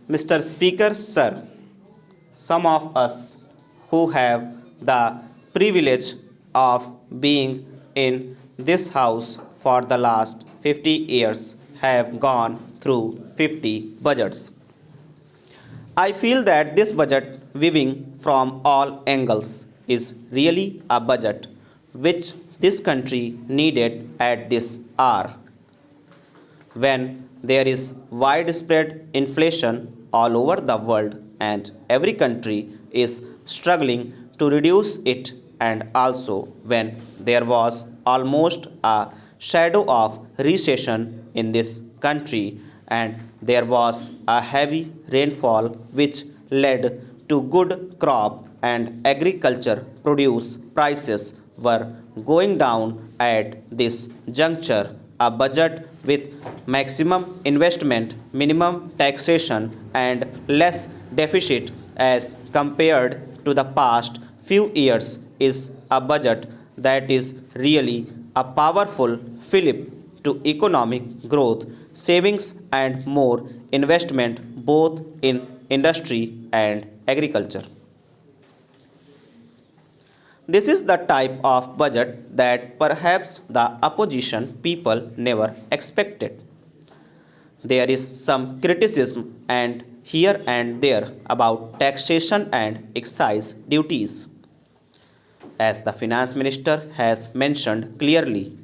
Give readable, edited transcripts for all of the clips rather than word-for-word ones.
Mr. Speaker, sir, some of us who have the privilege of being in this house for the last 50 years have gone through 50 budgets. I feel that this budget, viewing from all angles, is really a budget which this country needed at this hour when there is widespread inflation all over the world and every country is struggling to reduce it, and also when there was almost a shadow of recession in this country and there was a heavy rainfall which led to good crop and agriculture produce prices were going down at this juncture. A budget with maximum investment, minimum taxation, and less deficit as compared to the past few years is a budget that is really a powerful fillip to economic growth, savings, and more investment both in industry and agriculture. This is the type of budget that perhaps the opposition people never expected. There is some criticism and here and there about taxation and excise duties. As the finance minister has mentioned clearly,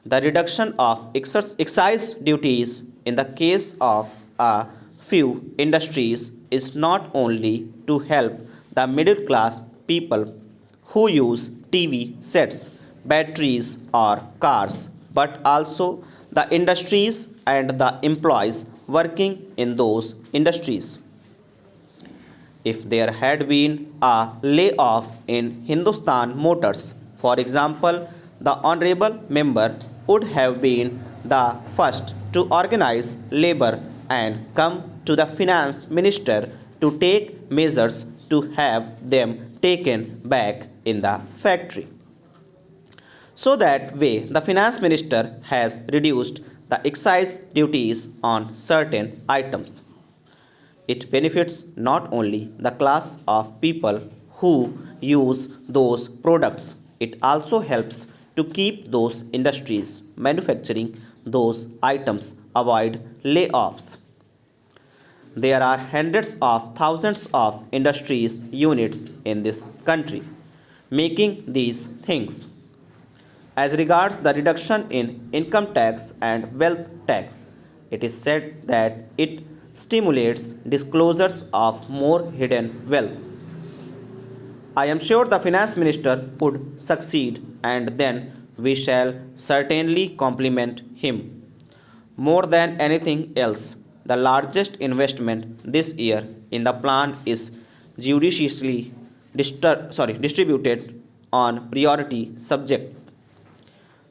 the reduction of excise duties in the case of a few industries is not only to help the middle class people who use TV sets, batteries, or cars, but also the industries and the employees working in those industries. If there had been a layoff in Hindustan Motors, for example, the honorable member would have been the first to organize labor and come to the finance minister to take measures to have them taken back in the factory. So that way, the finance minister has reduced the excise duties on certain items. It benefits not only the class of people who use those products, it also helps to keep those industries manufacturing those items avoid layoffs. There are hundreds of thousands of industries units in this country making these things. As regards the reduction in income tax and wealth tax, it is said that it stimulates disclosures of more hidden wealth. I am sure the finance minister would succeed, and then we shall certainly compliment him. More than anything else, the largest investment this year in the plan is judiciously distributed on priority subject.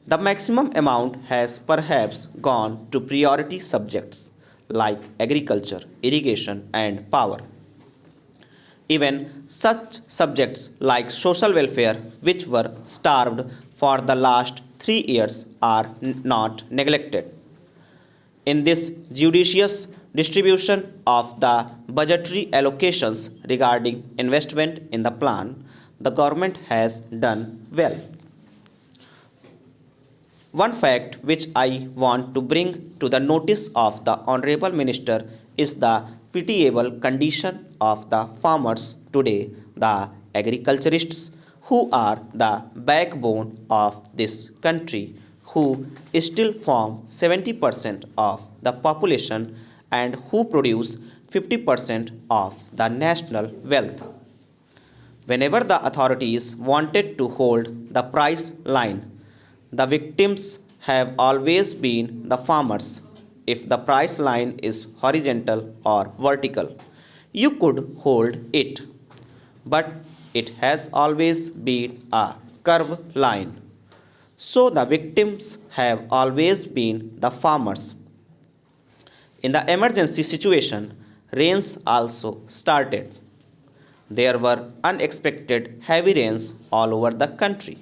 The maximum amount has perhaps gone to priority subjects like agriculture, irrigation, and power. Even such subjects like social welfare, which were starved for the last 3 years, are not neglected. In this judicious distribution of the budgetary allocations regarding investment in the plan, the government has done well. One fact which I want to bring to the notice of the Honorable Minister is the pitiable condition of the farmers today, the agriculturists who are the backbone of this country, who still form 70% of the population and who produce 50% of the national wealth. Whenever the authorities wanted to hold the price line, the victims have always been the farmers. If the price line is horizontal or vertical, you could hold it, but it has always been a curved line. So the victims have always been the farmers. In the emergency situation, rains also started. There were unexpected heavy rains all over the country.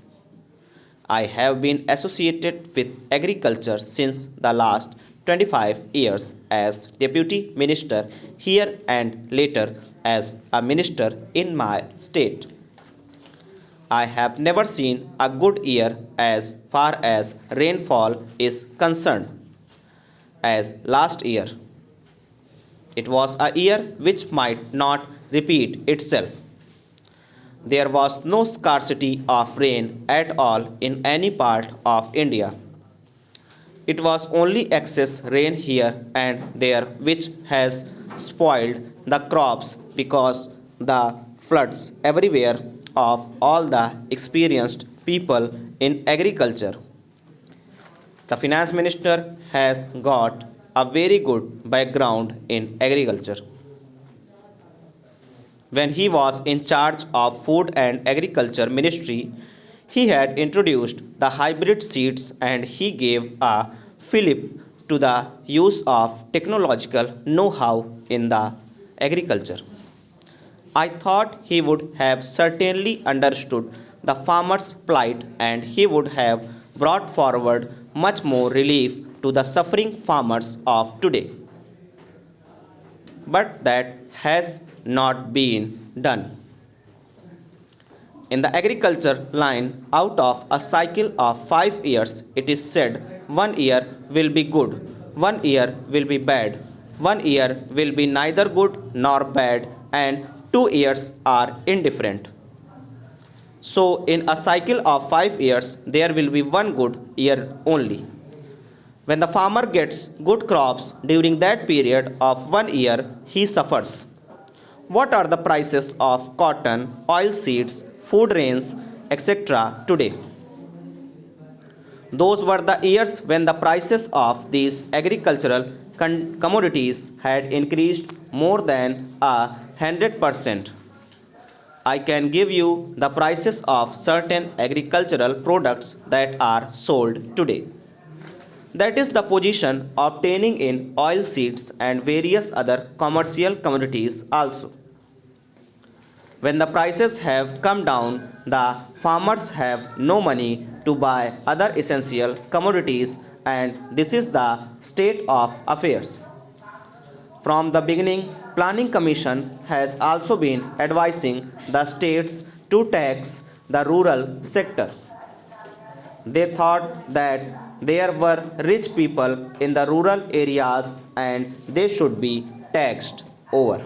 I have been associated with agriculture since the last 25 years as deputy minister here and later as a minister in my state. I have never seen a good year as far as rainfall is concerned as last year. It was a year which might not repeat itself. There was no scarcity of rain at all in any part of India. It was only excess rain here and there which has spoiled the crops because the floods everywhere of all the experienced people in agriculture. The finance minister has got a very good background in agriculture. When he was in charge of food and agriculture ministry, he had introduced the hybrid seeds and he gave a fillip to the use of technological know-how in the agriculture. I thought he would have certainly understood the farmer's plight and he would have brought forward much more relief to the suffering farmers of today. But that has not been done. In the agriculture line, out of a cycle of 5 years, it is said 1 year will be good, 1 year will be bad, 1 year will be neither good nor bad, and 2 years are indifferent. So, in a cycle of 5 years, there will be one good year only. When the farmer gets good crops during that period of 1 year, he suffers. What are the prices of cotton, oilseeds, food grains, etc. today? Those were the years when the prices of these agricultural commodities had increased more than 100%. I can give you the prices of certain agricultural products that are sold today. That is the position obtaining in oilseeds and various other commercial commodities also. When the prices have come down, the farmers have no money to buy other essential commodities, and this is the state of affairs. From the beginning, Planning Commission has also been advising the states to tax the rural sector. They thought that there were rich people in the rural areas and they should be taxed over.